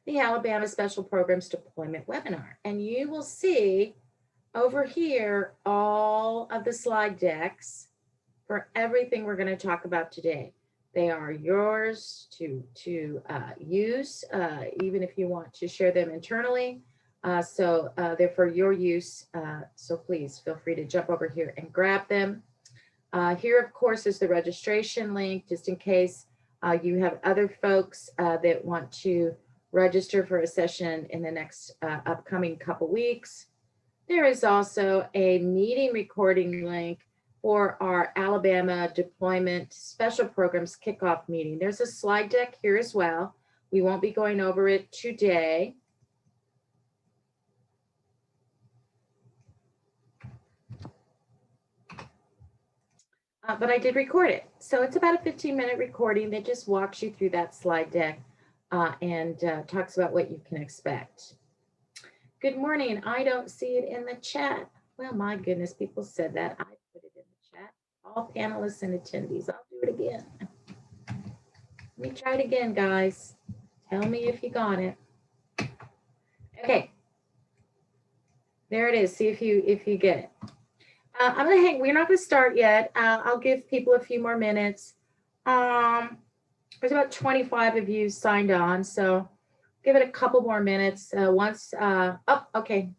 the Alabama Special Programs Deployment webinar. And you will see over here all of the slide decks for everything we're going to talk about today. They are yours to use, even if you want to share them internally. So they're for your use. So please feel free to jump over here and grab them. Here, of course, is the registration link, just in case you have other folks that want to register for a session in the next upcoming couple weeks. There is also a meeting recording link for our Alabama Deployment Special Programs Kickoff meeting. There's a slide deck here as well. We won't be going over it today. But I did record it. So it's about a 15-minute recording that just walks you through that slide deck and talks about what you can expect. Good morning. I don't see it in the chat. Well, my goodness, people said that. I put it in the chat. All panelists and attendees. I'll do it again. Let me try it again, guys. Tell me if you got it. Okay. There it is. See if you get it. I'm gonna hang. We're not gonna start yet. I'll give people a few more minutes. There's about 25 of you signed on, so give it a couple more minutes. Oh, okay.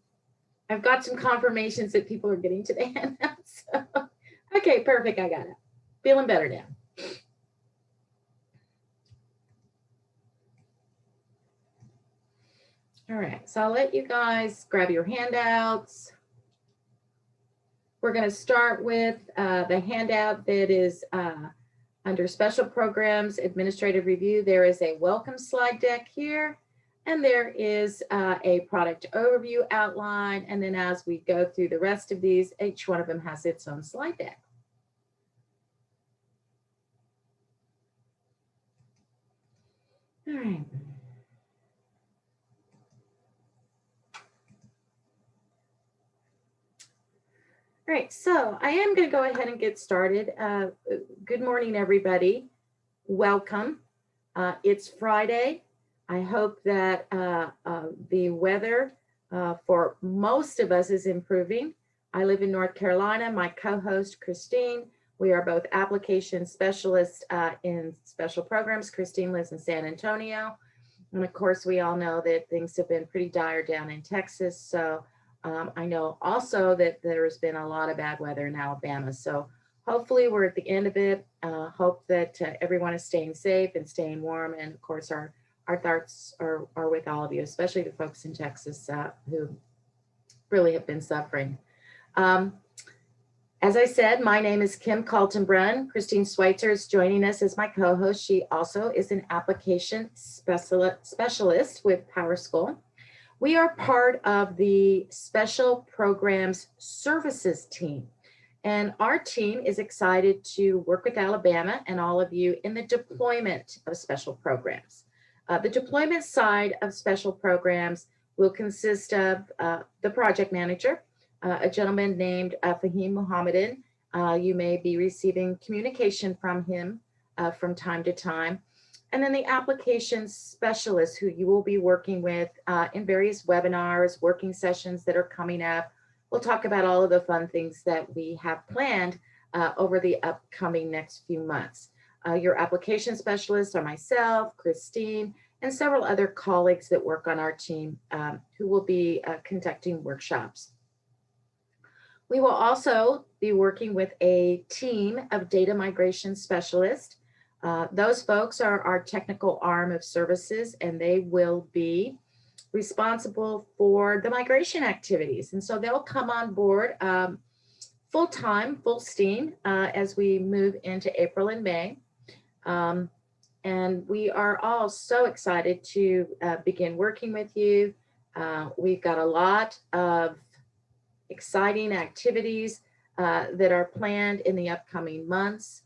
I've got some confirmations that people are getting to the handouts. So, okay, perfect. I got it. Feeling better now. All right, so I'll let you guys grab your handouts. We're going to start with the handout that is under Special Programs Administrative Review. There is a welcome slide deck here, and there is a product overview outline. And then as we go through the rest of these, each one of them has its own slide deck. All right. All right, so I am going to go ahead and get started. Good morning, everybody. Welcome. It's Friday. I hope that the weather for most of us is improving. I live in North Carolina. My co-host, Christine, we are both application specialists in special programs. Christine lives in San Antonio. And of course, we all know that things have been pretty dire down in Texas. So I know also that there's been a lot of bad weather in Alabama. So hopefully we're at the end of it. Hope that everyone is staying safe and staying warm. And of course, our thoughts are with all of you, especially the folks in Texas who really have been suffering. As I said, my name is Kim Kaltenbrunn. Christine Schweitzer is joining us as my co-host. She also is an application specialist with PowerSchool. We are part of the Special Programs Services team, and our team is excited to work with Alabama and all of you in the deployment of special programs. The deployment side of special programs will consist of the project manager, a gentleman named Fahim Muhammadan. You may be receiving communication from him from time to time. And then the application specialist who you will be working with in various webinars, working sessions that are coming up. We'll talk about all of the fun things that we have planned over the upcoming next few months. Your application specialists are myself, Christine, and several other colleagues that work on our team who will be conducting workshops. We will also be working with a team of data migration specialists. Those folks are our technical arm of services, and they will be responsible for the migration activities. And so they'll come on board full-time, full steam as we move into April and May. And we are all so excited to begin working with you. We've got a lot of exciting activities that are planned in the upcoming months.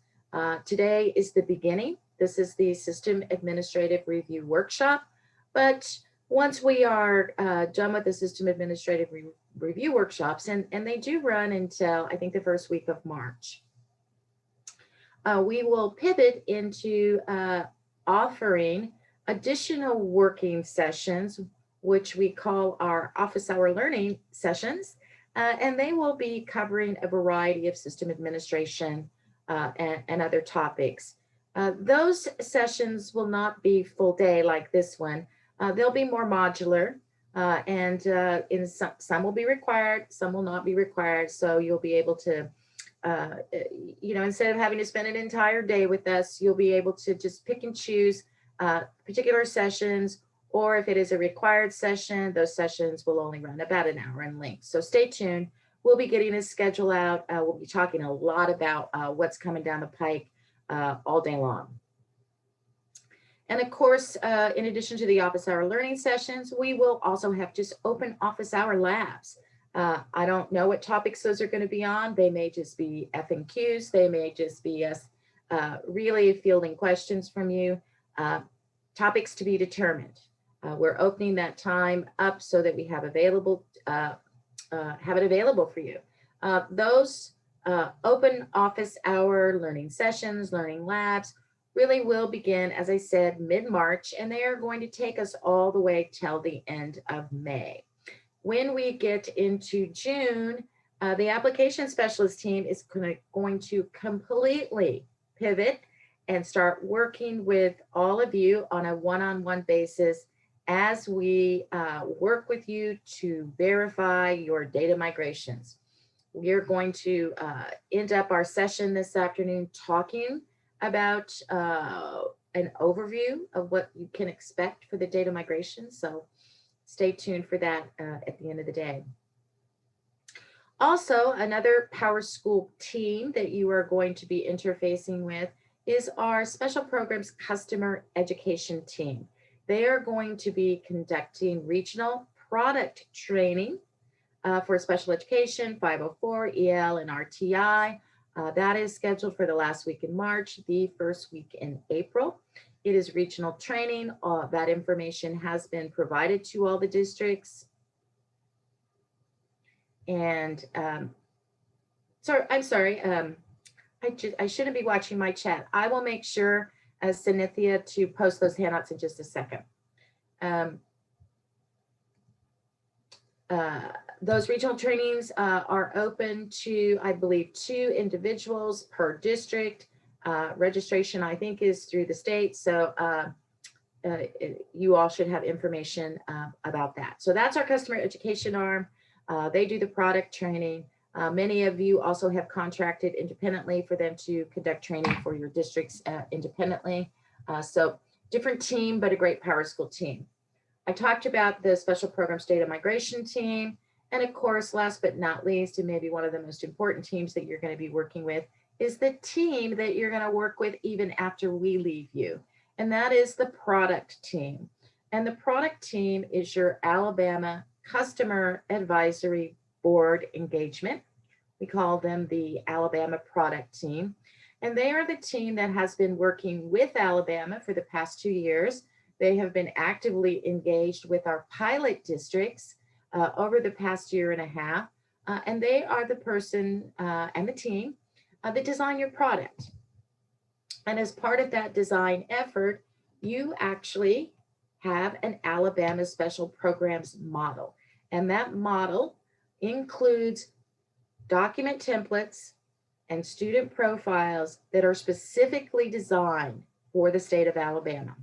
Today is the beginning. This is the System Administrative Review Workshop. But once we are done with the System Administrative Review Workshops, and they do run until I think the first week of March, we will pivot into offering additional working sessions, which we call our office hour learning sessions, and they will be covering a variety of system administration and other topics. Those sessions will not be full day like this one. They'll be more modular, and in some will be required, some will not be required. So you'll be able to, instead of having to spend an entire day with us, you'll be able to just pick and choose particular sessions, or if it is a required session, those sessions will only run about an hour in length. So stay tuned. We'll be getting a schedule out. We'll be talking a lot about what's coming down the pike all day long. And of course, in addition to the office hour learning sessions, we will also have just open office hour labs. I don't know what topics those are going to be on. They may just be FNQs. They may just be us really fielding questions from you. Topics to be determined. We're opening that time up so that we have have it available for you. Those open office hour learning sessions, learning labs, really will begin, as I said, mid-March, and they are going to take us all the way till the end of May. When we get into June, the application specialist team is going to completely pivot and start working with all of you on a one-on-one basis as we work with you to verify your data migrations. We're going to end up our session this afternoon talking about an overview of what you can expect for the data migration. So stay tuned for that at the end of the day. Also, another PowerSchool team that you are going to be interfacing with is our Special Programs Customer Education team. They are going to be conducting regional product training for special education, 504, EL, and RTI. That is scheduled for the last week in March, the first week in April. It is regional training. That information has been provided to all the districts. And I'm sorry, I shouldn't be watching my chat. I will make sure, as Synithia, to post those handouts in just a second. Those regional trainings are open to, I believe, 2 individuals per district. Registration, I think, is through the state. So you all should have information about that. So that's our customer education arm. They do the product training. Many of you also have contracted independently for them to conduct training for your districts independently. So different team, but a great PowerSchool team. I talked about the Special Programs Data Migration team. And of course, last but not least, and maybe one of the most important teams that you're going to be working with is the team that you're going to work with even after we leave you. And that is the product team. And the product team is your Alabama Customer Advisory Board engagement. We call them the Alabama Product Team. And they are the team that has been working with Alabama for the past 2 years. They have been actively engaged with our pilot districts over the past year and a half. And they are the person and the team that design your product. And as part of that design effort, you actually have an Alabama Special Programs model. And that model includes document templates and student profiles that are specifically designed for the state of Alabama.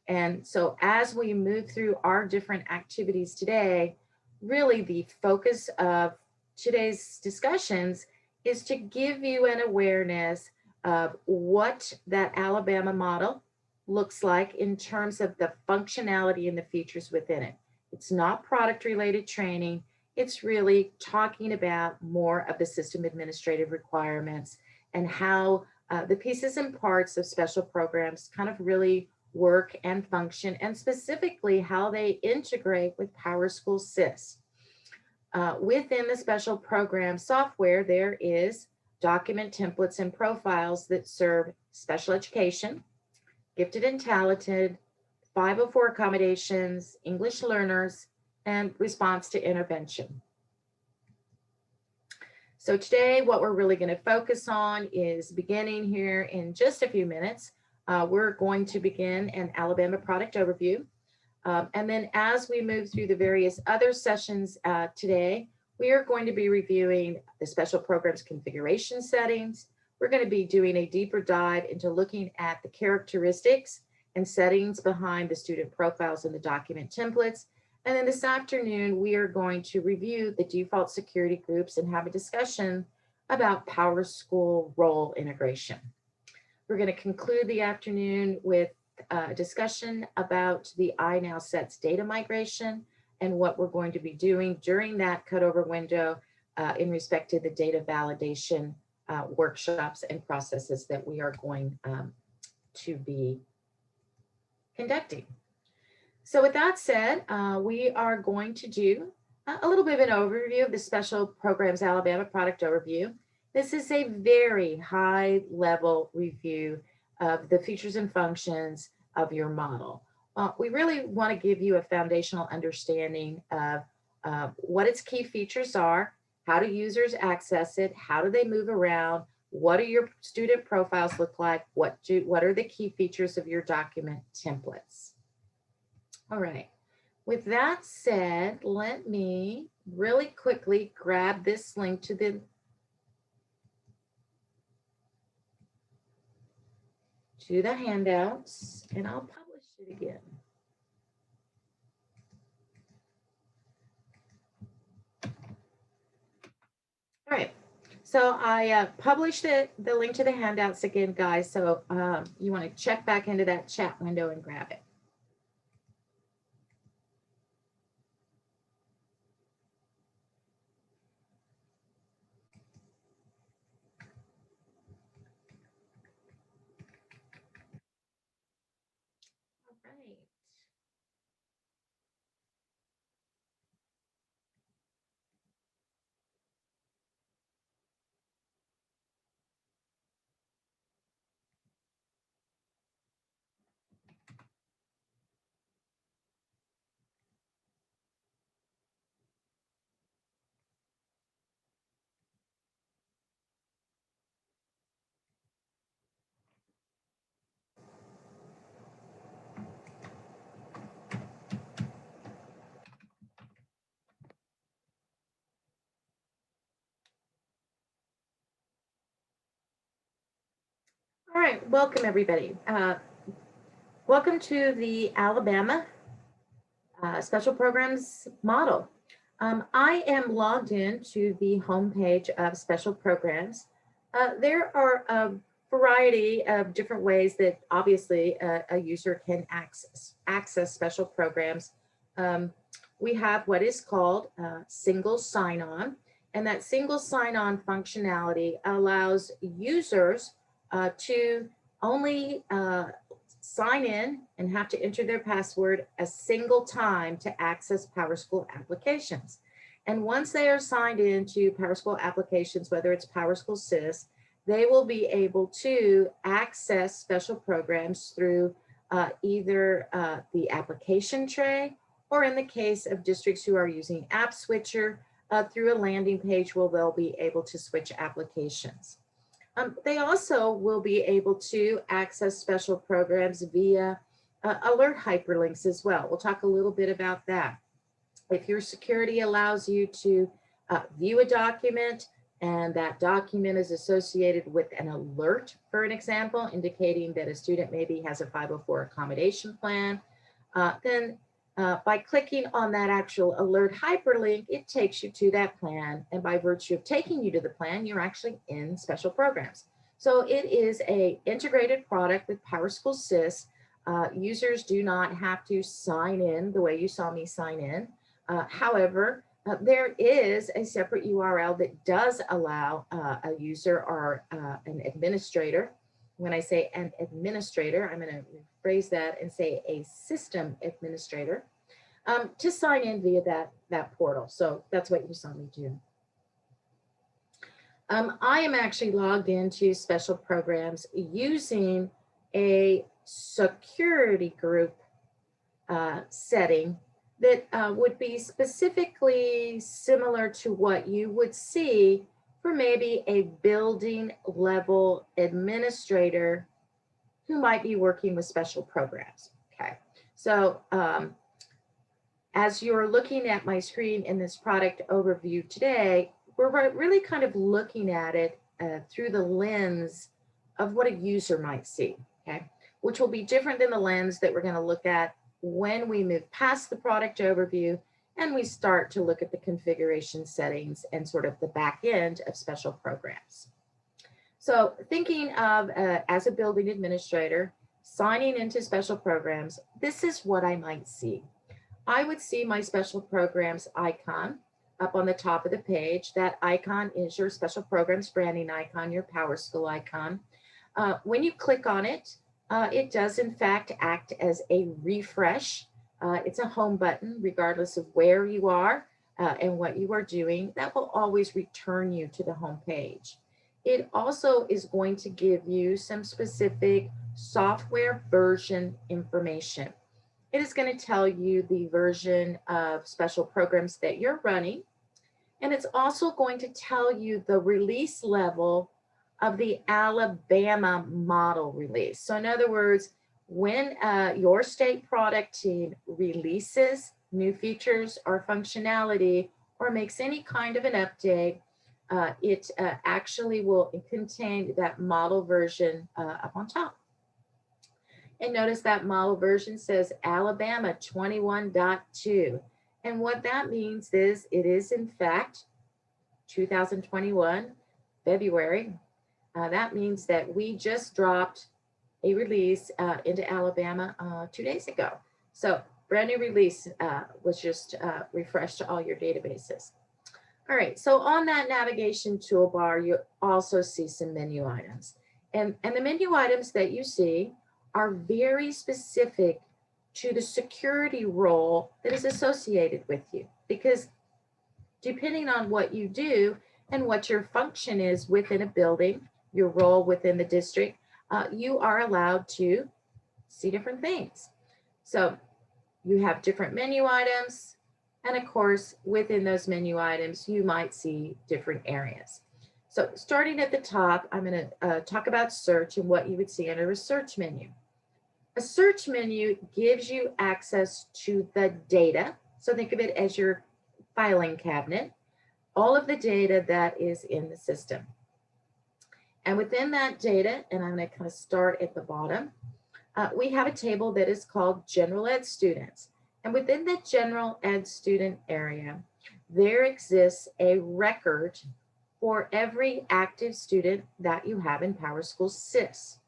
And so as we move through our different activities today, really the focus of today's discussions is to give you an awareness of what that Alabama model looks like in terms of the functionality and the features within it. It's not product related training. It's really talking about more of the system administrative requirements and how the pieces and parts of special programs kind of really work and function, and specifically how they integrate with PowerSchool SIS. Within the special program software, there is document templates and profiles that serve special education, gifted and talented, 504 accommodations, English learners, and response to intervention. So today, what we're really going to focus on is beginning here in just a few minutes, We're going to begin an Alabama product overview. And then as we move through the various other sessions today, we are going to be reviewing the special programs configuration settings. We're going to be doing a deeper dive into looking at the characteristics and settings behind the student profiles and the document templates. And then this afternoon, we are going to review the default security groups and have a discussion about PowerSchool role integration. We're going to conclude the afternoon with a discussion about the iNowSets data migration and what we're going to be doing during that cutover window in respect to the data validation workshops and processes that we are going to be conducting. So with that said, we are going to do a little bit of an overview of the Special Programs Alabama product overview. This is a very high level review of the features and functions of your model. We really want to give you a foundational understanding of what its key features are, how do users access it, how do they move around, what do your student profiles look like, what are the key features of your document templates. All right, with that said, let me really quickly grab this link to the handouts, and I'll publish it again. All right, so I published the link to the handouts again, guys. So you want to check back into that chat window and grab it. All right. All right, welcome everybody. Welcome to the Alabama Special Programs model. I am logged in to the homepage of Special Programs. There are a variety of different ways that obviously a user can access special programs. We have what is called single sign-on, and that single sign-on functionality allows users to only sign in and have to enter their password a single time to access PowerSchool applications. And once they are signed into PowerSchool applications, whether it's PowerSchool SIS, they will be able to access special programs through either the application tray, or in the case of districts who are using App Switcher, through a landing page where they'll be able to switch applications. They also will be able to access special programs via alert hyperlinks as well. We'll talk a little bit about that. If your security allows you to view a document and that document is associated with an alert, for an example, indicating that a student maybe has a 504 accommodation plan, then by clicking on that actual alert hyperlink, it takes you to that plan. And by virtue of taking you to the plan, you're actually in special programs. So it is an integrated product with PowerSchool SIS. Users do not have to sign in the way you saw me sign in. However, there is a separate URL that does allow a user or an administrator. When I say an administrator, I'm going to rephrase that and say a system administrator, to sign in via that portal. So that's what you saw me do. I am actually logged into special programs using a security group setting that would be specifically similar to what you would see for maybe a building level administrator who might be working with special programs. Okay, so as you're looking at my screen in this product overview today, we're really kind of looking at it through the lens of what a user might see, okay? Which will be different than the lens that we're going to look at when we move past the product overview and we start to look at the configuration settings and sort of the back end of special programs. So thinking of as a building administrator, signing into special programs, this is what I might see. I would see my special programs icon up on the top of the page. That icon is your special programs branding icon, your PowerSchool icon. When you click on it, it does in fact act as a refresh. It's a home button, regardless of where you are and what you are doing. That will always return you to the home page. It also is going to give you some specific software version information. It is going to tell you the version of special programs that you're running. And it's also going to tell you the release level of the Alabama model release. So in other words, when your state product team releases new features or functionality or makes any kind of an update, it actually will contain that model version up on top. And notice that model version says Alabama 21.2. And what that means is it is in fact 2021, February. That means that we just dropped a release into Alabama 2 days ago. So brand new release was just refreshed to all your databases. All right, so on that navigation toolbar, you also see some menu items. And the menu items that you see are very specific to the security role that is associated with you. Because depending on what you do and what your function is within a building, your role within the district, you are allowed to see different things. So you have different menu items. And of course, within those menu items, you might see different areas. So starting at the top, I'm going to talk about search and what you would see under a search menu. A search menu gives you access to the data. So think of it as your filing cabinet, all of the data that is in the system. And within that data, and I'm going to kind of start at the bottom, we have a table that is called General Ed Students. And within the General Ed student area, there exists a record for every active student that you have in PowerSchool SIS.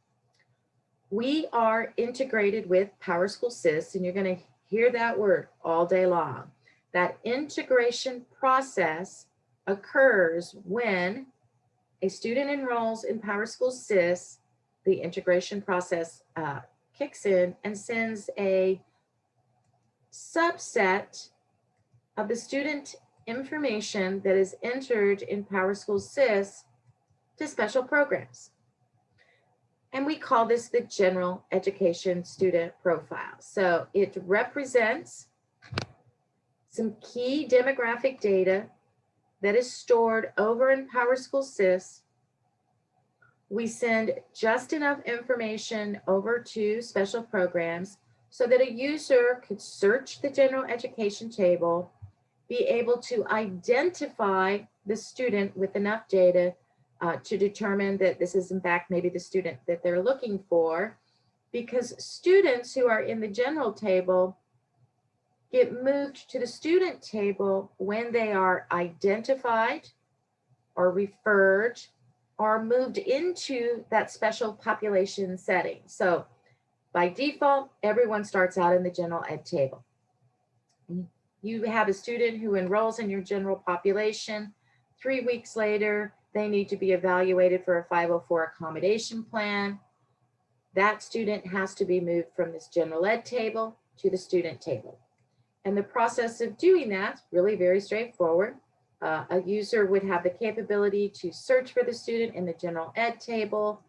We are integrated with PowerSchool SIS, and you're going to hear that word all day long. That integration process occurs when a student enrolls in PowerSchool SIS. The integration process kicks in and sends a subset of the student information that is entered in PowerSchool SIS to special programs. And we call this the General Education Student Profile. So it represents some key demographic data that is stored over in PowerSchool SIS. We send just enough information over to special programs so that a user could search the general education table, be able to identify the student with enough data to determine that this is in fact maybe the student that they're looking for, because students who are in the general table get moved to the student table when they are identified or referred or moved into that special population setting. So by default, everyone starts out in the general ed table. You have a student who enrolls in your general population. 3 weeks later, they need to be evaluated for a 504 accommodation plan. That student has to be moved from this general ed table to the student table. And the process of doing that is really very straightforward. A user would have the capability to search for the student in the general ed table.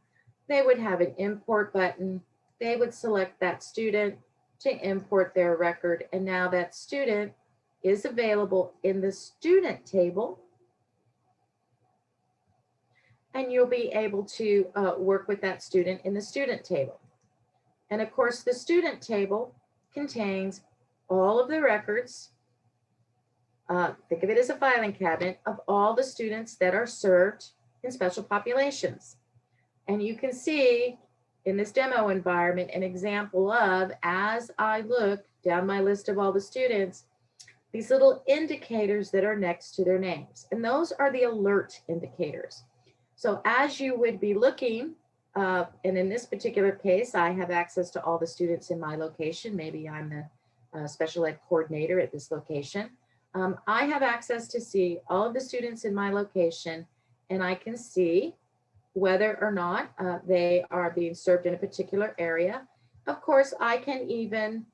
They would have an import button. They would select that student to import their record. And now that student is available in the student table. And you'll be able to work with that student in the student table. And of course, the student table contains all of the records, think of it as a filing cabinet, of all the students that are served in special populations. And you can see in this demo environment an example of, as I look down my list of all the students, these little indicators that are next to their names. And those are the alert indicators. So as you would be looking, and in this particular case, I have access to all the students in my location. Maybe I'm the special ed coordinator at this location. I have access to see all of the students in my location, and I can see whether or not they are being served in a particular area. Of course, I can even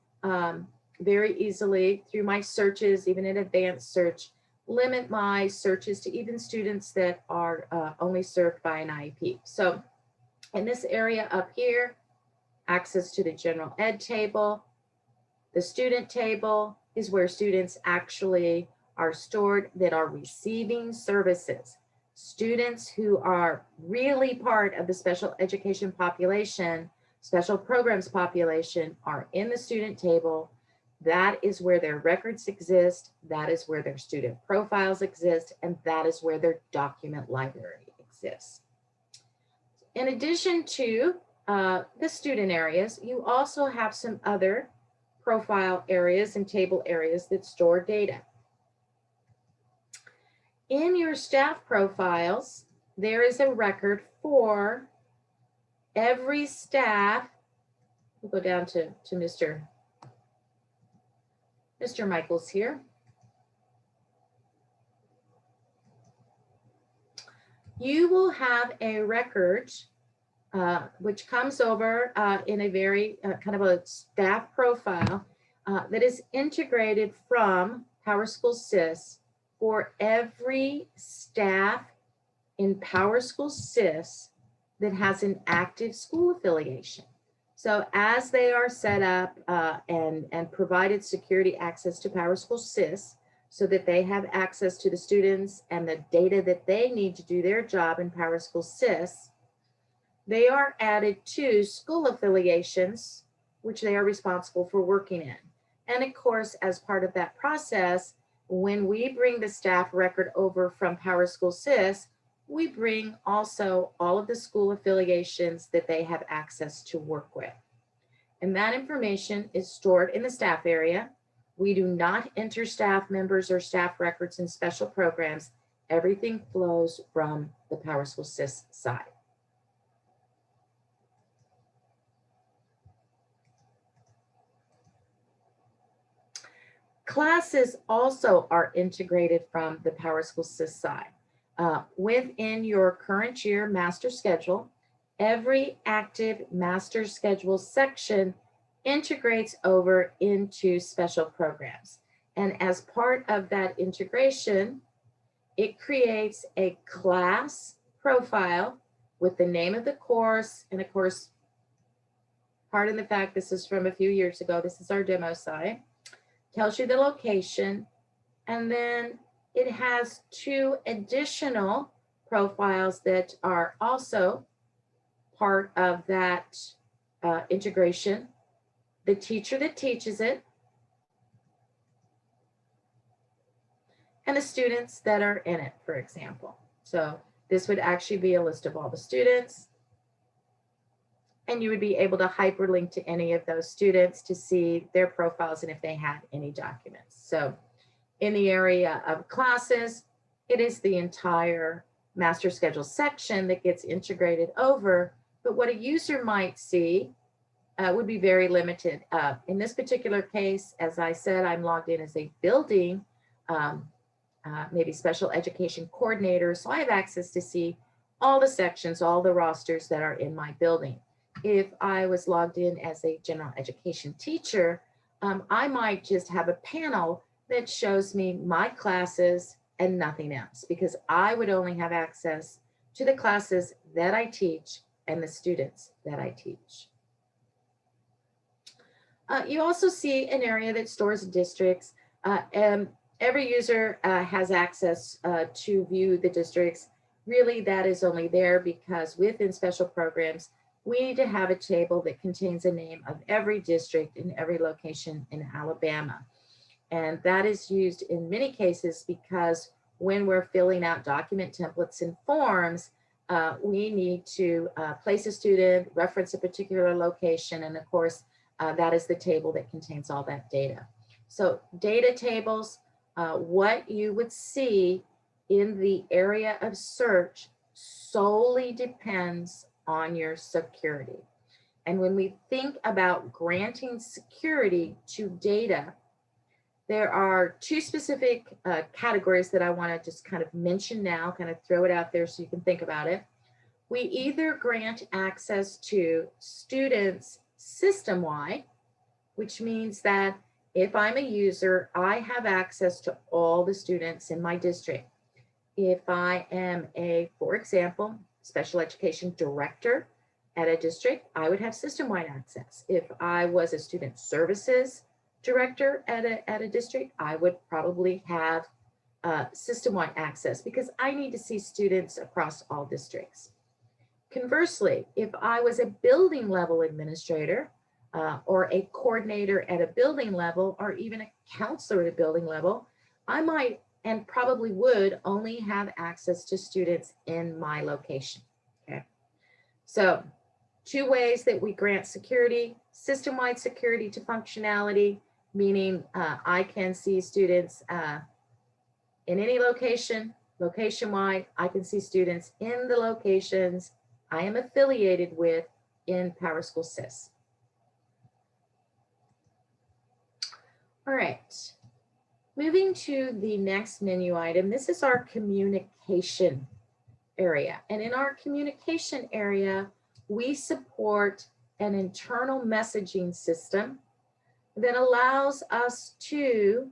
very easily, through my searches, even in advanced search, limit my searches to even students that are only served by an IEP. So in this area up here, access to the general ed table. The student table is where students actually are stored that are receiving services. Students who are really part of the special education population, special programs population, are in the student table. That is where their records exist. That is where their student profiles exist. And that is where their document library exists. In addition to the student areas, you also have some other profile areas and table areas that store data. In your staff profiles, there is a record for every staff. We'll go down to Mr. Michaels here. You will have a record which comes over in a very kind of a staff profile that is integrated from PowerSchool SIS for every staff in PowerSchool SIS that has an active school affiliation. So as they are set up and provided security access to PowerSchool SIS, so that they have access to the students and the data that they need to do their job in PowerSchool SIS, they are added to school affiliations, which they are responsible for working in. And of course, as part of that process, when we bring the staff record over from PowerSchool SIS, we bring also all of the school affiliations that they have access to work with. And that information is stored in the staff area. We do not enter staff members or staff records in special programs. Everything flows from the PowerSchool SIS side. Classes also are integrated from the PowerSchool SIS side. Within your current year master schedule, every active master schedule section integrates over into special programs. And as part of that integration, it creates a class profile with the name of the course. And of course, pardon the fact this is from a few years ago, this is our demo site. Tells you the location, and then it has two additional profiles that are also part of that integration. The teacher that teaches it, and the students that are in it, for example. So this would actually be a list of all the students, and you would be able to hyperlink to any of those students to see their profiles and if they had any documents. So in the area of classes, it is the entire master schedule section that gets integrated over, but what a user might see would be very limited. In this particular case, as I said, I'm logged in as a building, maybe special education coordinator, so I have access to see all the sections, all the rosters that are in my building. If I was logged in as a general education teacher, I might just have a panel that shows me my classes and nothing else, because I would only have access to the classes that I teach and the students that I teach. You also see an area that stores districts, and every user has access to view the districts. Really, that is only there because within special programs, we need to have a table that contains a name of every district in every location in Alabama. And that is used in many cases because when we're filling out document templates and forms, we need to place a student, reference a particular location, and of course, that is the table that contains all that data. So data tables, what you would see in the area of search solely depends on your security. And when we think about granting security to data, there are two specific categories that I want to just kind of mention now, kind of throw it out there so you can think about it. We either grant access to students system-wide, which means that if I'm a user, I have access to all the students in my district. If I am for example, special education director at a district, I would have system-wide access. If I was a student services director at a district, I would probably have system-wide access because I need to see students across all districts. Conversely, if I was a building level administrator or a coordinator at a building level, or even a counselor at a building level, I might and probably would only have access to students in my location. Okay, so two ways that we grant security: system-wide security to functionality, meaning I can see students in any location, location-wide. I can see students in the locations I am affiliated with in PowerSchool SIS. All right, moving to the next menu item. This is our communication area. And in our communication area, we support an internal messaging system that allows us to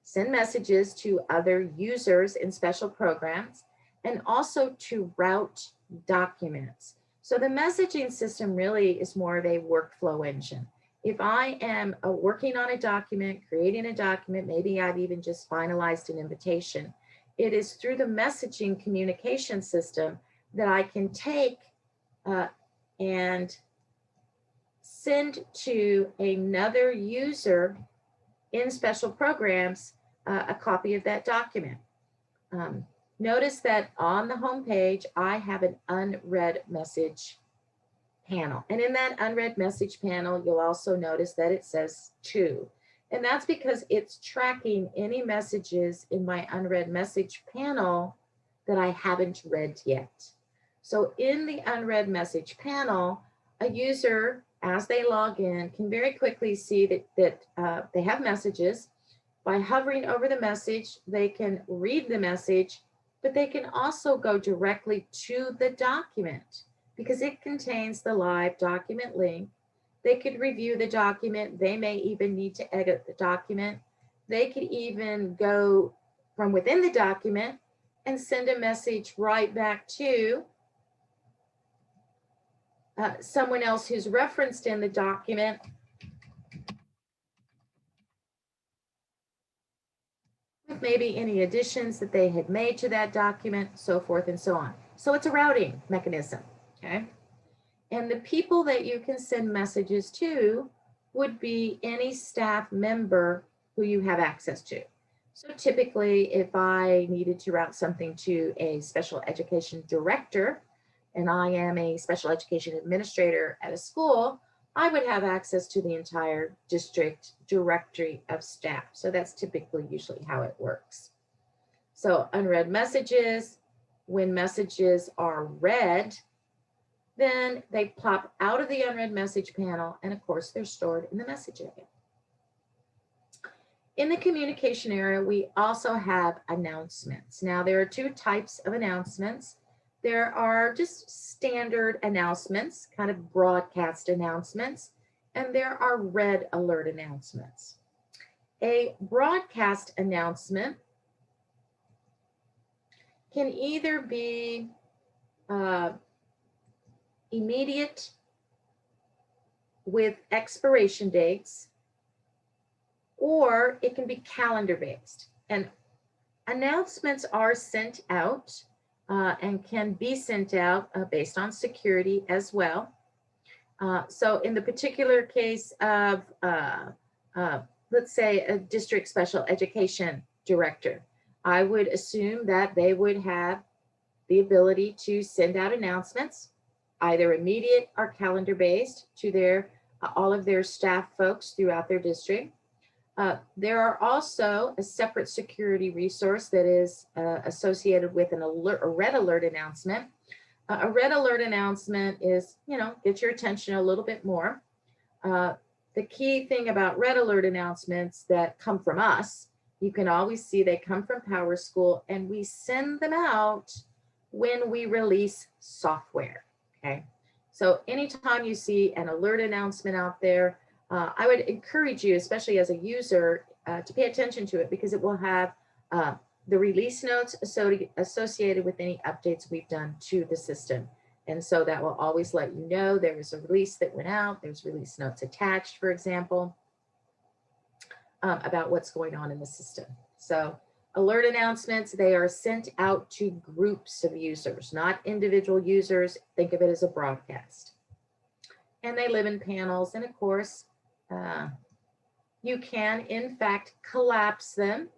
send messages to other users in special programs and also to route documents. So the messaging system really is more of a workflow engine. If I am working on a document, creating a document, maybe I've even just finalized an invitation, it is through the messaging communication system that I can take and send to another user in special programs a copy of that document. Notice that on the home page, I have an unread message panel. And in that unread message panel, you'll also notice that it says to. And that's because it's tracking any messages in my unread message panel that I haven't read yet. So in the unread message panel, a user, as they log in, can very quickly see that they have messages. By hovering over the message, they can read the message, but they can also go directly to the document because it contains the live document link. They could review the document. They may even need to edit the document. They could even go from within the document and send a message right back to someone else who's referenced in the document with maybe any additions that they had made to that document, so forth and so on. So it's a routing mechanism, okay? And the people that you can send messages to would be any staff member who you have access to. So typically, if I needed to route something to a special education director, and I am a special education administrator at a school, I would have access to the entire district directory of staff. So that's typically usually how it works. So unread messages, when messages are read, then they plop out of the unread message panel, and of course they're stored in the message area. In the communication area, we also have announcements. Now there are two types of announcements. There are just standard announcements, kind of broadcast announcements, and there are red alert announcements. A broadcast announcement can either be immediate with expiration dates, or it can be calendar based. And announcements are sent out and can be sent out based on security as well. So in the particular case of, let's say, a district special education director, I would assume that they would have the ability to send out announcements, either immediate or calendar based, to their all of their staff folks throughout their district. There are also a separate security resource that is associated with an alert, a red alert announcement. A red alert announcement is, get your attention a little bit more. The key thing about red alert announcements that come from us, you can always see they come from PowerSchool, and we send them out when we release software, okay? So anytime you see an alert announcement out there, I would encourage you, especially as a user, to pay attention to it, because it will have the release notes associated with any updates we've done to the system. And so that will always let you know there was a release that went out, there's release notes attached, for example, about what's going on in the system. So alert announcements, they are sent out to groups of users, not individual users. Think of it as a broadcast. And they live in panels. And of course, you can, in fact, collapse them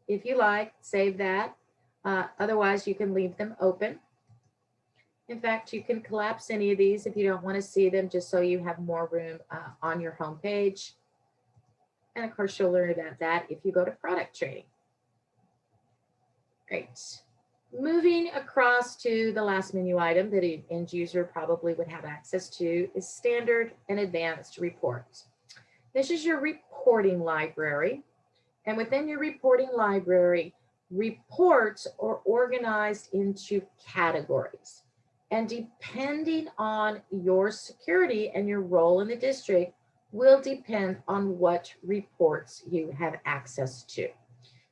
if you like, save that. Otherwise, you can leave them open. In fact, you can collapse any of these if you don't want to see them, just so you have more room on your home page. And of course, you'll learn about that if you go to product training. Great. Moving across to the last menu item that an end user probably would have access to is standard and advanced reports. This is your reporting library. And within your reporting library, reports are organized into categories. And depending on your security and your role in the district will depend on what reports you have access to.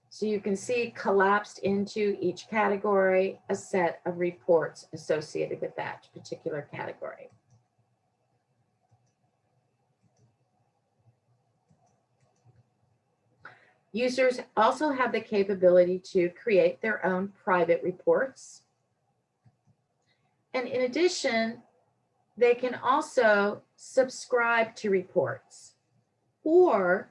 So you can see collapsed into each category, a set of reports associated with that particular category. Users also have the capability to create their own private reports. And in addition, they can also subscribe to reports, or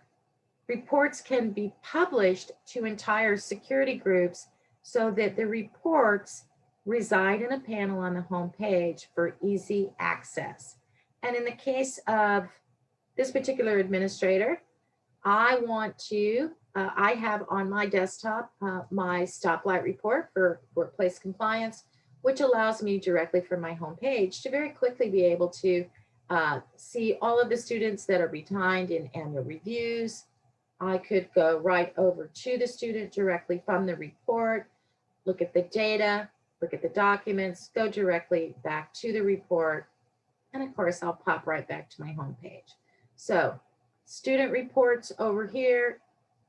reports can be published to entire security groups so that the reports reside in a panel on the home page for easy access. And in the case of this particular administrator, I have on my desktop my stoplight report for workplace compliance, which allows me directly from my home page to very quickly be able to see all of the students that are behind in annual reviews. I could go right over to the student directly from the report, look at the data, look at the documents, go directly back to the report, and of course, I'll pop right back to my home page. So student reports over here,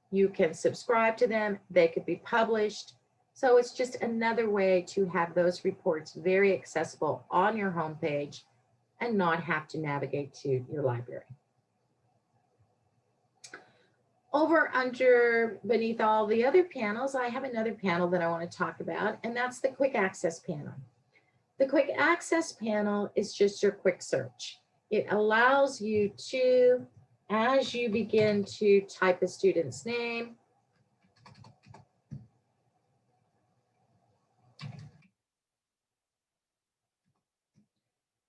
you can subscribe to them, they could be published. So it's just another way to have those reports very accessible on your homepage and not have to navigate to your library. Over under beneath all the other panels, I have another panel that I want to talk about, and that's the quick access panel. The quick access panel is just your quick search. It allows you to, as you begin to type a student's name,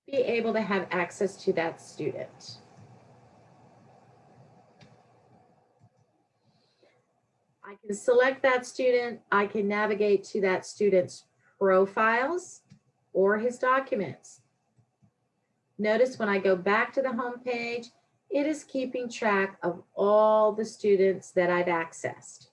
be able to have access to that student. I can select that student. I can navigate to that student's profiles or his documents. Notice when I go back to the home page, it is keeping track of all the students that I've accessed.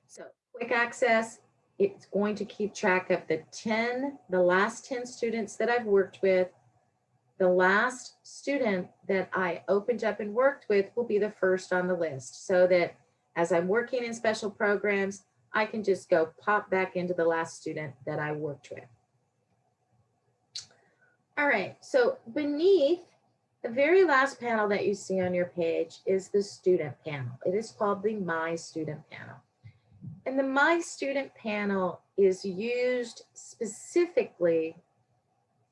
So quick access, it's going to keep track of the last 10 students that I've worked with. The last student that I opened up and worked with will be the first on the list, so that as I'm working in special programs, I can just go pop back into the last student that I worked with. All right, so beneath the very last panel that you see on your page is the student panel. It is called the My Student panel. And the My Student panel is used specifically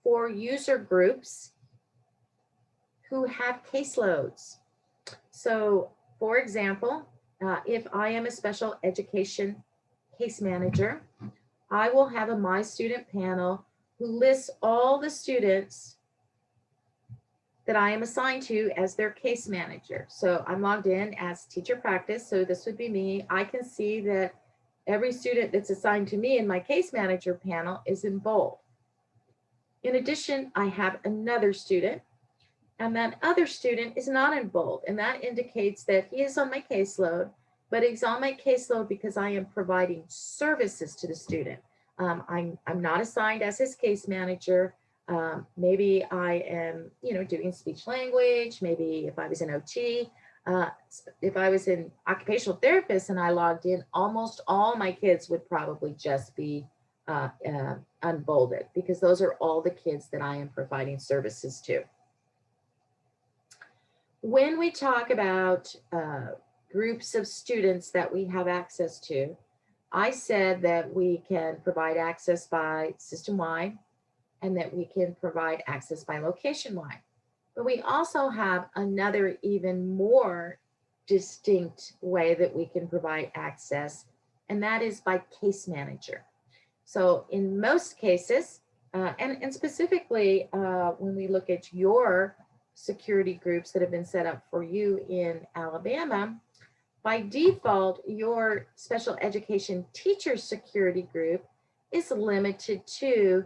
for user groups who have caseloads. So for example, if I am a special education case manager, I will have a My Student panel who lists all the students that I am assigned to as their case manager. So I'm logged in as teacher practice. So this would be me. I can see that every student that's assigned to me in my case manager panel is in bold. In addition, I have another student, and that other student is not in bold. And that indicates that he is on my caseload, but he's on my caseload because I am providing services to the student. I'm not assigned as his case manager. Maybe I am, doing speech language. Maybe if I was in OT, if I was in occupational therapist and I logged in, almost all my kids would probably just be unbolded, because those are all the kids that I am providing services to. When we talk about groups of students that we have access to, I said that we can provide access by system-wide and that we can provide access by location-wide. But we also have another even more distinct way that we can provide access, and that is by case manager. So in most cases, and specifically when we look at your security groups that have been set up for you in Alabama, by default, your special education teacher security group is limited to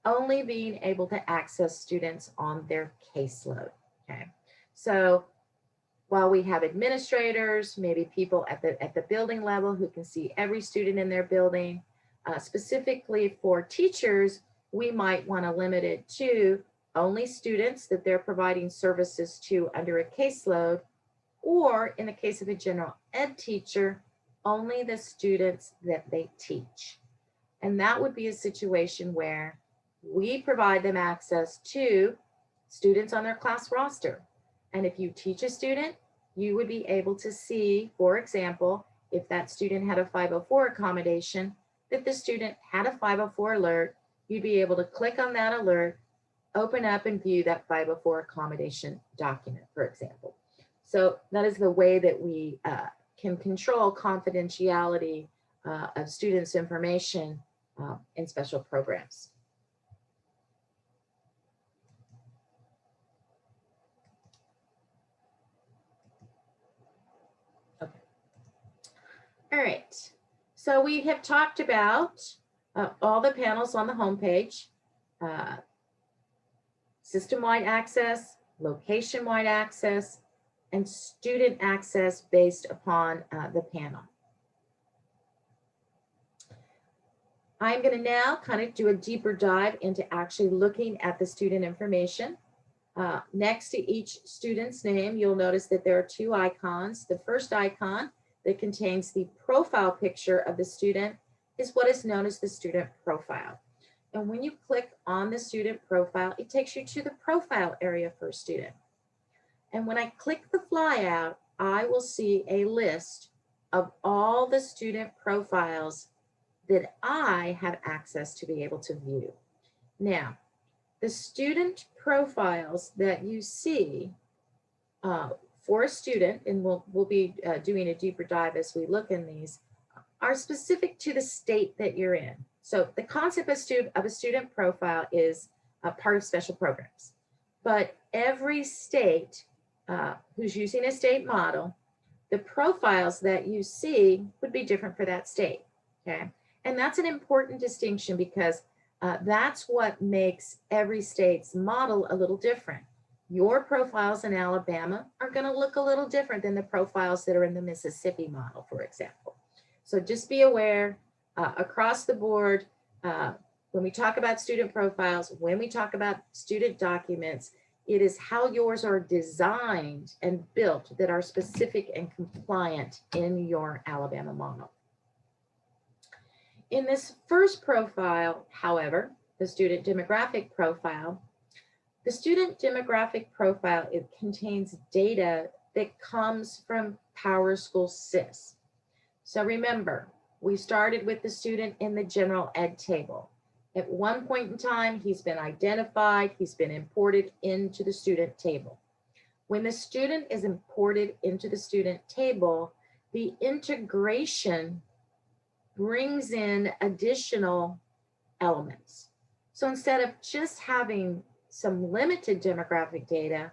only being able to access students on their caseload, okay? So while we have administrators, maybe people at the building level who can see every student in their building, specifically for teachers, we might want to limit it to only students that they're providing services to under a caseload, or in the case of a general ed teacher, only the students that they teach. And that would be a situation where we provide them access to students on their class roster. And if you teach a student, you would be able to see, for example, if that student had a 504 accommodation, that the student had a 504 alert, you'd be able to click on that alert, open up and view that 504 accommodation document, for example. So that is the way that we can control confidentiality of students' information in special programs. Okay. All right. So we have talked about all the panels on the homepage, system-wide access, location-wide access, and student access based upon the panel. I'm going to now kind of do a deeper dive into actually looking at the student information. Next to each student's name, you'll notice that there are two icons. The first icon that contains the profile picture of the student is what is known as the student profile. And when you click on the student profile, it takes you to the profile area for a student. And when I click the flyout, I will see a list of all the student profiles that I have access to be able to view. Now, the student profiles that you see for a student, and we'll be doing a deeper dive as we look in these, are specific to the state that you're in. So the concept of a student profile is a part of special programs, but every state who's using a state model, the profiles that you see would be different for that state, okay? And that's an important distinction because that's what makes every state's model a little different. Your profiles in Alabama are going to look a little different than the profiles that are in the Mississippi model, for example. So just be aware across the board, when we talk about student profiles, when we talk about student documents, it is how yours are designed and built that are specific and compliant in your Alabama model. In this first profile, however, the student demographic profile, the student demographic profile, it contains data that comes from PowerSchool SIS. So remember, We started with the student in the general ed table. At one point in time, he's been identified, he's been imported into the student table. When the student is imported into the student table, the integration brings in additional elements. So instead of just having some limited demographic data,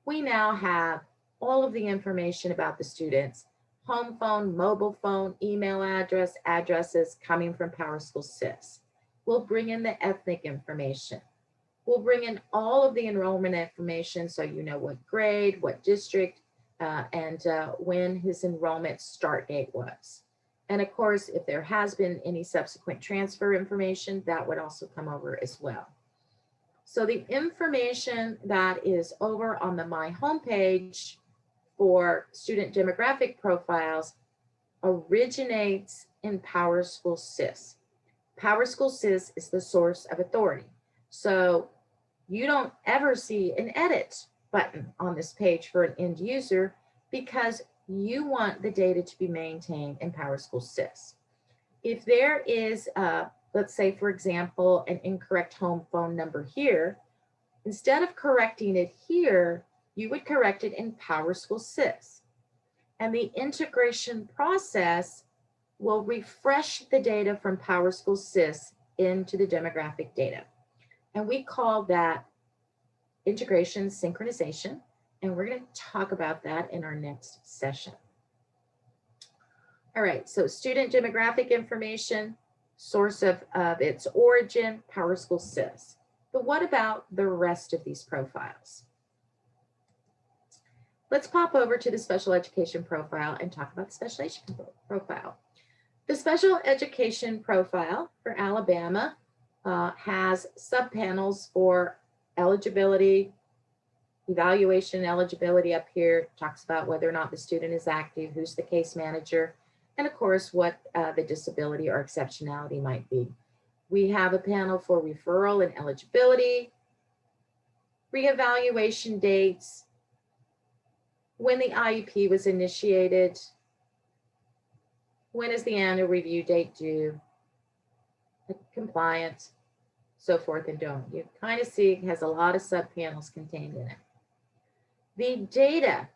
we now have all of the information about the students: home phone, mobile phone, email address, addresses coming from PowerSchool SIS. We'll bring in the ethnic information. We'll bring in all of the enrollment information so you know what grade, what district, and when his enrollment start date was. And of course, if there has been any subsequent transfer information, that would also come over as well. So the information that is over on the My homepage for student demographic profiles originates in PowerSchool SIS. PowerSchool SIS is the source of authority. So you don't ever see an edit button on this page for an end user because you want the data to be maintained in PowerSchool SIS. If there is, let's say, for example, an incorrect home phone number here, instead of correcting it here, you would correct it in PowerSchool SIS. And the integration process will refresh the data from PowerSchool SIS into the demographic data. And we call that integration synchronization. And we're going to talk about that in our next session. All right, so student demographic information, source of its origin, PowerSchool SIS. But what about the rest of these profiles? Let's pop over to the special education profile and talk about the special education profile. The special education profile for Alabama has subpanels for eligibility, evaluation eligibility up here, talks about whether or not the student is active, who's the case manager, and of course, what the disability or exceptionality might be. We have a panel for referral and eligibility, reevaluation dates, when the IEP was initiated, when is the annual review date due, compliance, so forth and don't. You kind of see it has a lot of subpanels contained in it. The data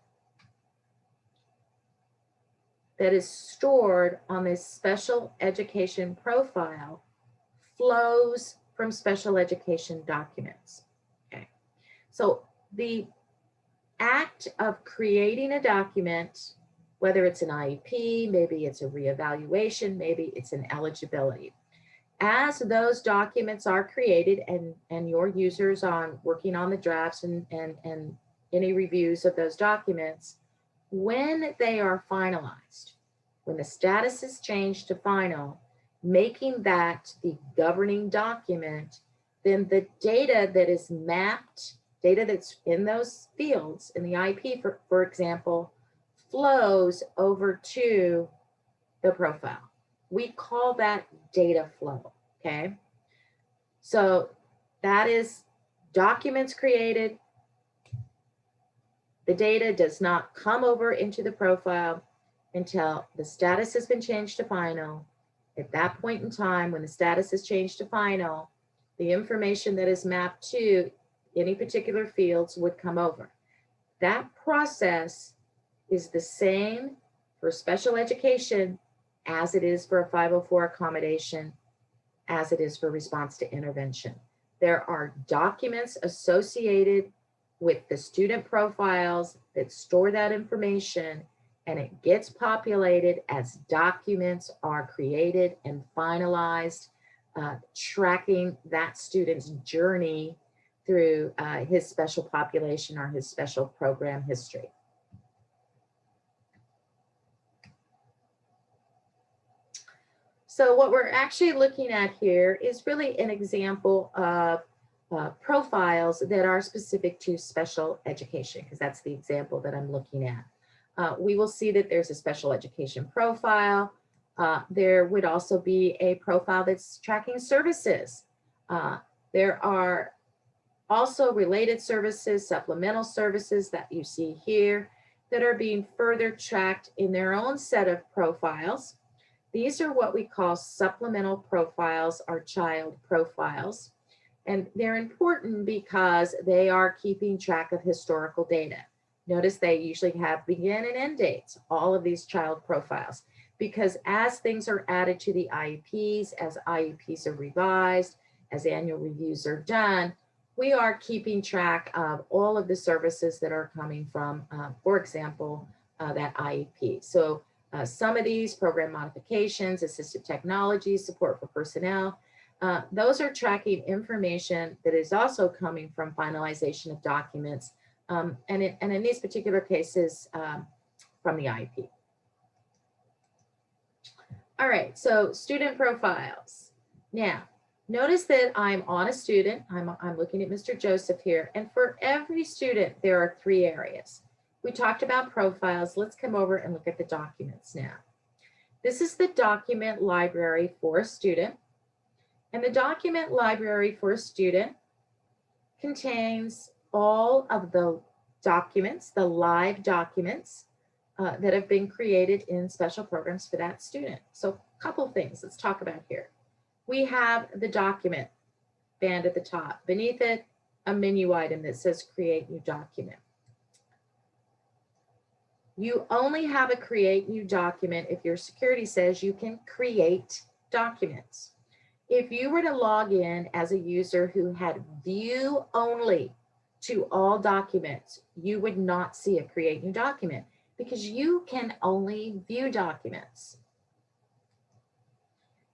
that is stored on this special education profile flows from special education documents. Okay, so the act of creating a document, whether it's an IEP, maybe it's a reevaluation, maybe it's an eligibility. As those documents are created and your users on working on the drafts and any reviews of those documents, when they are finalized, when the status is changed to final, making that the governing document, then the data that is mapped, data that's in those fields in the IEP, for example, flows over to the profile. We call that data flow, okay? So that is documents created. The data does not come over into the profile until the status has been changed to final. At that point in time, when the status is changed to final, the information that is mapped to any particular fields would come over. That process is the same for special education as it is for a 504 accommodation, as it is for response to intervention. There are documents associated with the student profiles that store that information, and it gets populated as documents are created and finalized, tracking that student's journey through his special population or his special program history. So what we're actually looking at here is really an example of profiles that are specific to special education, because that's the example that I'm looking at. We will see that there's a special education profile. There would also be a profile that's tracking services. There are also related services, supplemental services that you see here that are being further tracked in their own set of profiles. These are what we call supplemental profiles or child profiles. And they're important because they are keeping track of historical data. Notice they usually have begin and end dates, all of these child profiles, because as things are added to the IEPs, as IEPs are revised, as annual reviews are done, we are keeping track of all of the services that are coming from, for example, that IEP. So some of these program modifications, assistive technology, support for personnel, those are tracking information that is also coming from finalization of documents, and in these particular cases, from the IEP. All right, so student profiles. Now, notice that I'm on a student. I'm looking at Mr. Joseph here, and for every student, there are 3 areas. We talked about profiles. Let's come over and look at the documents now. This is the document library for a student. And the document library for a student contains all of the documents, the live documents that have been created in special programs for that student. So a couple of things let's talk about here. We have the document band at the top. Beneath it, a menu item that says create new document. You only have a create new document if your security says you can create documents. If you were to log in as a user who had view only to all documents, you would not see a create new document because you can only view documents.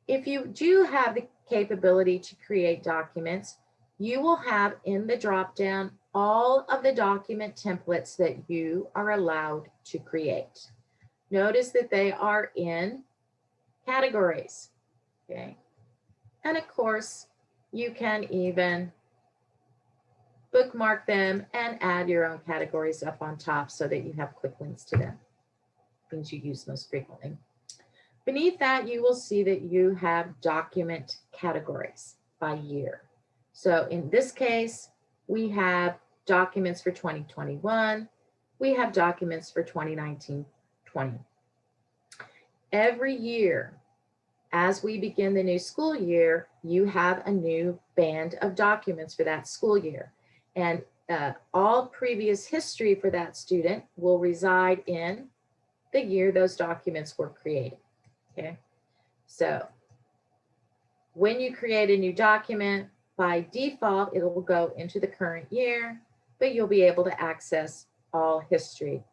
If you do have the capability to create documents, you will have in the dropdown all of the document templates that you are allowed to create. Notice that they are in categories, okay? And of course, you can even bookmark them and add your own categories up on top so that you have quick links to them, things you use most frequently. Beneath that, you will see that you have document categories by year. So in this case, we have documents for 2021. We have documents for 2019-20. Every year, as we begin the new school year, you have a new band of documents for that school year. And all previous history for that student will reside in the year those documents were created, okay? So when you create a new document, by default, it will go into the current year, but you'll be able to access all history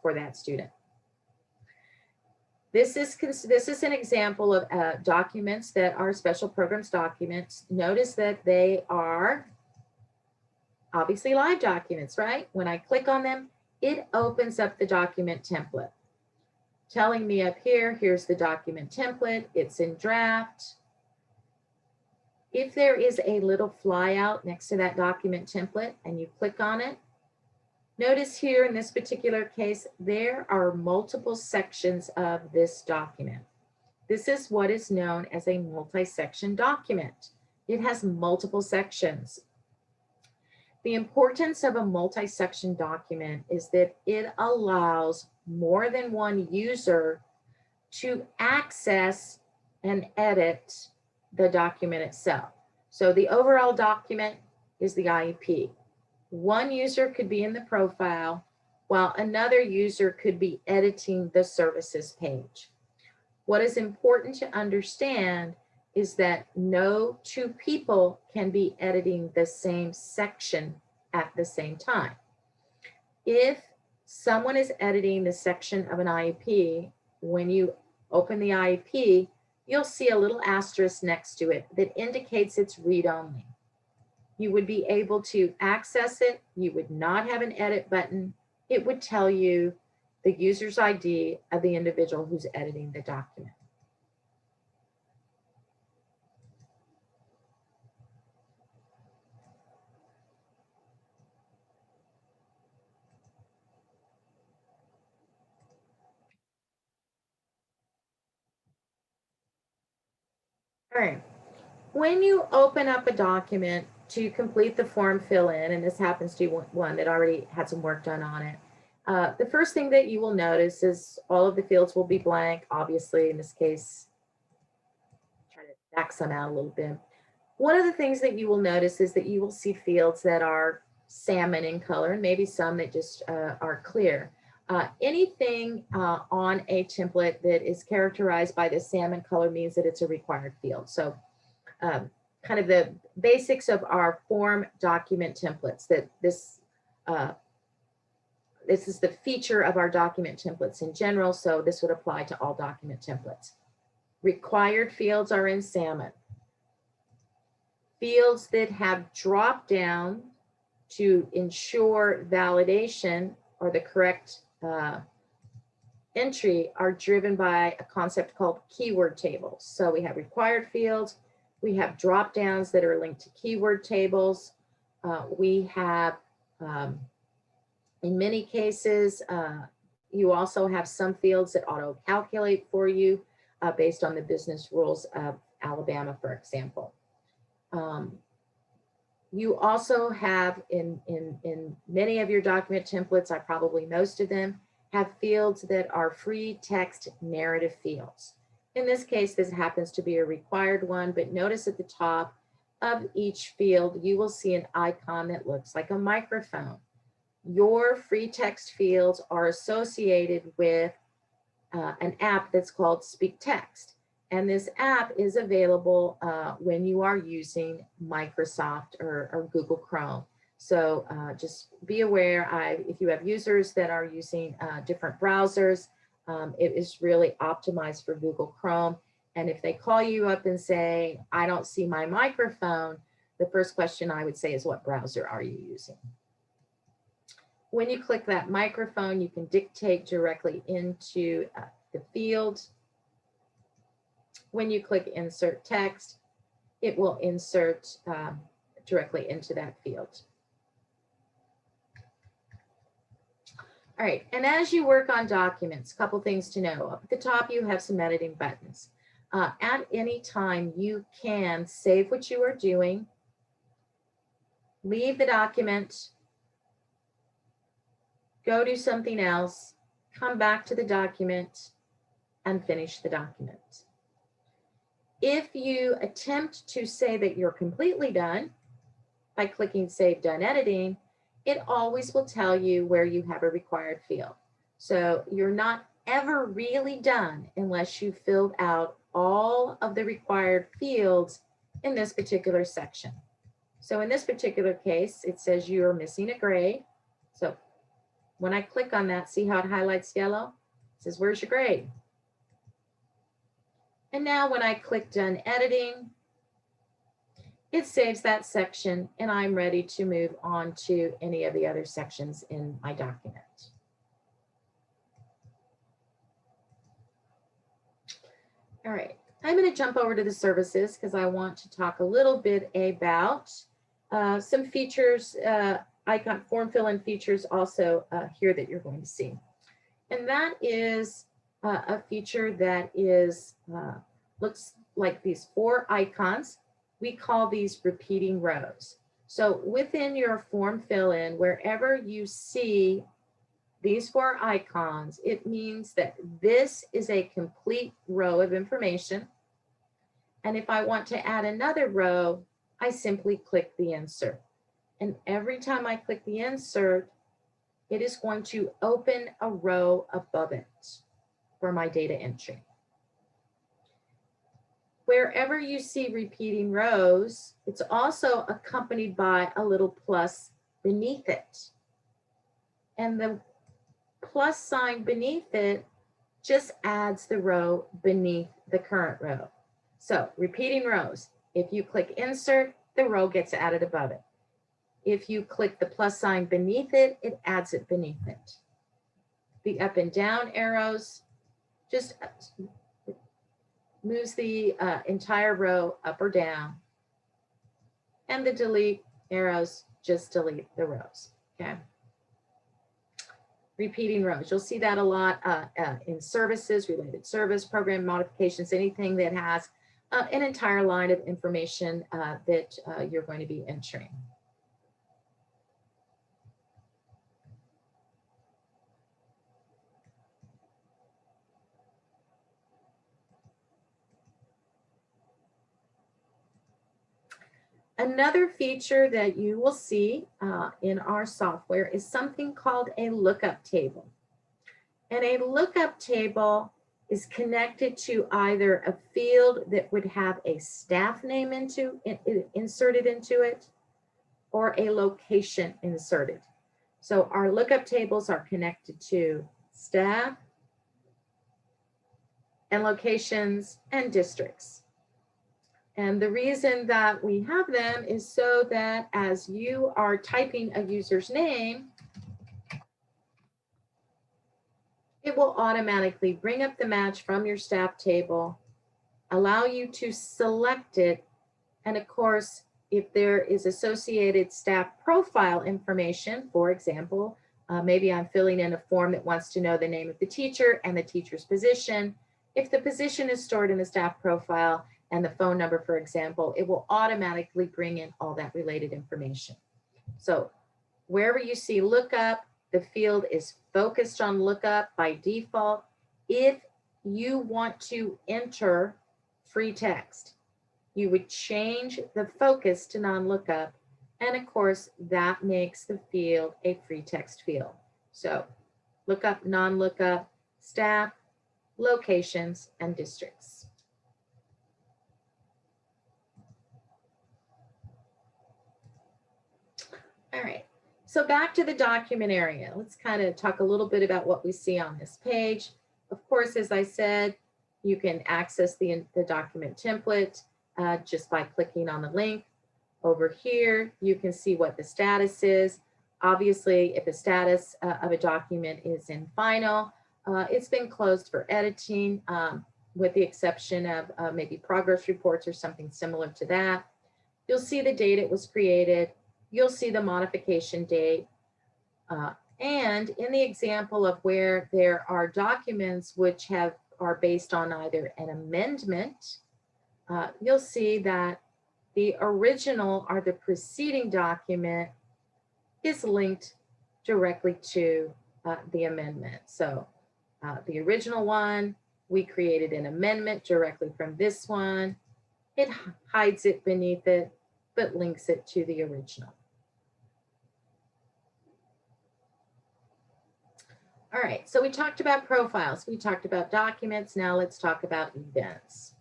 for that student. This is an example of documents that are special programs documents. Notice that they are obviously live documents, right? When I click on them, it opens up the document template, telling me up here, here's the document template, it's in draft. If there is a little flyout next to that document template and you click on it, notice here in this particular case, there are multiple sections of this document. This is what is known as a multi-section document. It has multiple sections. The importance of a multi-section document is that it allows more than one user to access and edit the document itself. So the overall document is the IEP. One user could be in the profile while another user could be editing the services page. What is important to understand is that no 2 people can be editing the same section at the same time. If someone is editing the section of an IEP, when you open the IEP, you'll see a little asterisk next to it that indicates it's read-only. You would be able to access it. You would not have an edit button. It would tell you the user's ID of the individual who's editing the document. All right. When you open up a document to complete the form fill in, and this happens to be one that already had some work done on it, The first thing that you will notice is all of the fields will be blank. Obviously, in this case, try to back some out a little bit. One of the things that you will notice is that you will see fields that are salmon in color and maybe some that just are clear. Anything on a template that is characterized by the salmon color means that it's a required field. So kind of the basics of our form document templates, that this is the feature of our document templates in general, so this would apply to all document templates. Required fields are in salmon. Fields that have drop down to ensure validation or the correct entry are driven by a concept called keyword tables. So we have required fields, we have drop downs that are linked to keyword tables. We have, in many cases, you also have some fields that auto calculate for you based on the business rules of Alabama, for example. You also have in many of your document templates, probably most of them, have fields that are free text narrative fields. In this case, this happens to be a required one, but notice at the top of each field, you will see an icon that looks like a microphone. Your free text fields are associated with an app that's called Speak Text. And this app is available when you are using Microsoft or Google Chrome. So just be aware, if you have users that are using different browsers, it is really optimized for Google Chrome. And if they call you up and say, I don't see my microphone, the first question I would say is, what browser are you using? When you click that microphone, you can dictate directly into the field. When you click insert text, it will insert directly into that field. All right, and as you work on documents, a couple things to know. Up at the top, you have some editing buttons. At any time, you can save what you are doing, leave the document, go do something else, come back to the document, and finish the document. If you attempt to say that you're completely done by clicking Save Done Editing, it always will tell you where you have a required field. So you're not ever really done unless you filled out all of the required fields in this particular section. So in this particular case, it says you are missing a grade. So when I click on that, see how it highlights yellow? It says, where's your grade? And now when I click Done Editing, it saves that section and I'm ready to move on to any of the other sections in my document. All right, I'm going to jump over to the services because I want to talk a little bit about some features, icon form fill-in features also here that you're going to see. And that is a feature that is looks like these 4 icons. We call these repeating rows. So within your form fill-in, wherever you see these 4 icons, it means that this is a complete row of information. And if I want to add another row, I simply click the insert. And every time I click the insert, it is going to open a row above it for my data entry. Wherever you see repeating rows, it's also accompanied by a little plus beneath it. And the plus sign beneath it just adds the row beneath the current row. So repeating rows, if you click insert, the row gets added above it. If you click the plus sign beneath it, it adds it beneath it. The up and down arrows just moves the entire row up or down. And the delete arrows just delete the rows, okay? Repeating rows, you'll see that a lot in services, related service, program modifications, anything that has an entire line of information that you're going to be entering. Another feature that you will see in our software is something called a lookup table. And a lookup table is connected to either a field that would have a staff name inserted into it, or a location inserted. So our lookup tables are connected to staff and locations and districts. And the reason that we have them is so that as you are typing a user's name, it will automatically bring up the match from your staff table, allow you to select it, and of course, if there is associated staff profile information, for example, maybe I'm filling in a form that wants to know the name of the teacher and the teacher's position. If the position is stored in the staff profile and the phone number, for example, it will automatically bring in all that related information. So wherever you see lookup, the field is focused on lookup by default. If you want to enter free text, you would change the focus to non-lookup. And of course, that makes the field a free text field. So lookup, non-lookup, staff, locations, and districts. All right, so back to the document area. Let's kind of talk a little bit about what we see on this page. Of course, as I said, you can access the document template just by clicking on the link. Over here, you can see what the status is. Obviously, if the status of a document is in final, it's been closed for editing, with the exception of maybe progress reports or something similar to that. You'll see the date it was created. You'll see the modification date. And in the example of where there are documents which are based on either an amendment, you'll see that the original or the preceding document is linked directly to the amendment. So the original one, we created an amendment directly from this one. It hides it beneath it, but links it to the original. All right, so we talked about profiles, we talked about documents, now let's talk about events.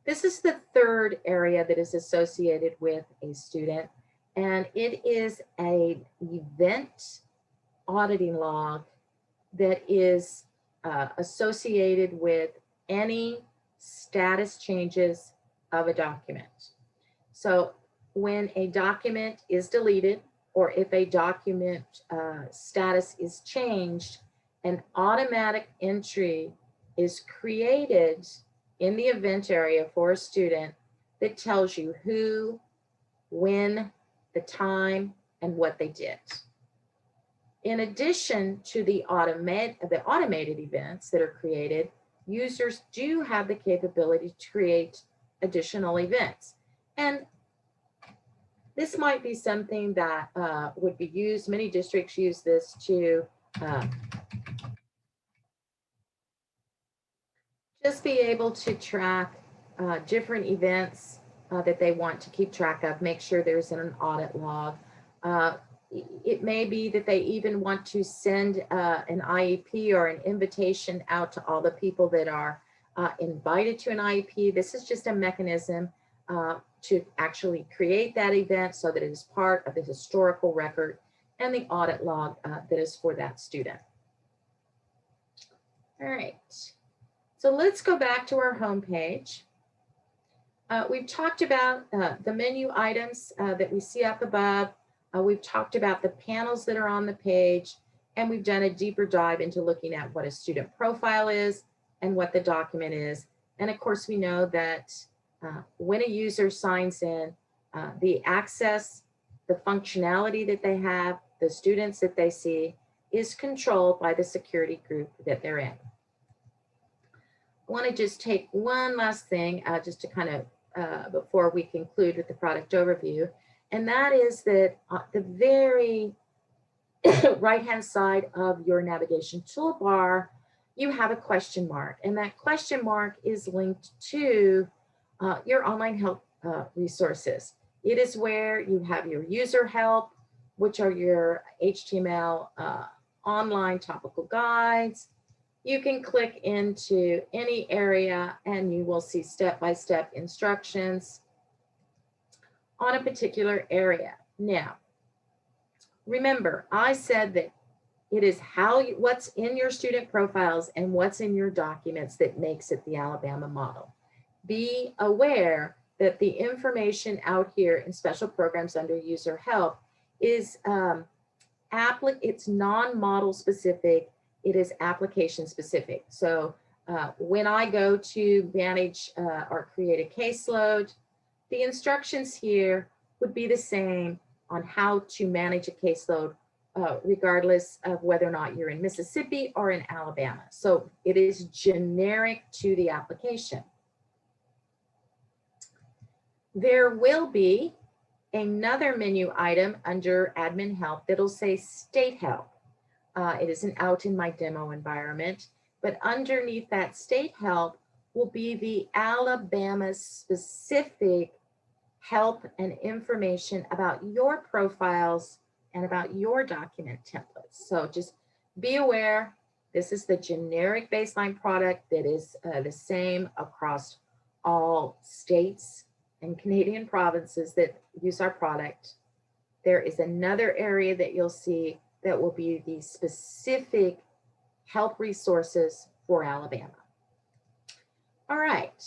This is the third area that is associated with a student, and it is an event auditing log that is associated with any status changes of a document. So when a document is deleted, or if a document status is changed, an automatic entry is created in the event area for a student that tells you who, when, the time, and what they did. In addition to the automated events that are created, users do have the capability to create additional events. And this might be something that would be used. Many districts use this to just be able to track different events that they want to keep track of, make sure there's an audit log. It may be that they even want to send an IEP or an invitation out to all the people that are invited to an IEP. This is just a mechanism to actually create that event so that it is part of the historical record and the audit log that is for that student. All right. So let's go back to our home page. We've talked about the menu items that we see up above. We've talked about the panels that are on the page, and we've done a deeper dive into looking at what a student profile is and what the document is. And of course, we know that when a user signs in, the access, the functionality that they have, the students that they see is controlled by the security group that they're in. I want to just take one last thing just to kind of, before we conclude with the product overview, and that is that the very right-hand side of your navigation toolbar, you have a question mark, and that question mark is linked to your online help resources. It is where you have your user help, which are your HTML online topical guides. You can click into any area and you will see step-by-step instructions on a particular area. Now, remember, I said that it is what's in your student profiles and what's in your documents that makes it the Alabama model. Be aware that the information out here in special programs under user help is it's non-model specific, it is application specific. So when I go to manage or create a caseload, the instructions here would be the same on how to manage a caseload regardless of whether or not you're in Mississippi or in Alabama. So it is generic to the application. There will be another menu item under admin help that'll say state help. It isn't out in my demo environment, but underneath that state help will be the Alabama specific help and information about your profiles and about your document templates. So just be aware, this is the generic baseline product that is the same across all states and Canadian provinces that use our product. There is another area that you'll see that will be the specific help resources for Alabama. All right,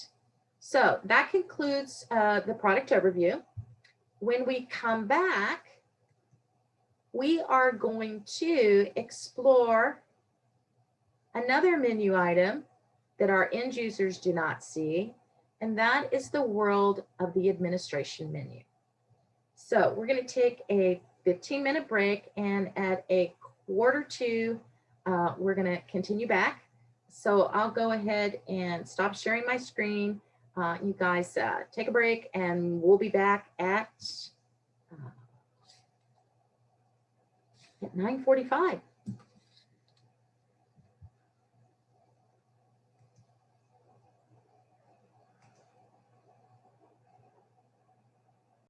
so that concludes the product overview. When we come back, we are going to explore another menu item that our end users do not see, and that is the world of the administration menu. So we're going to take a 15-minute break, and at a 1:45, we're going to continue back. So I'll go ahead and stop sharing my screen. You guys take a break, and we'll be back at 9:45.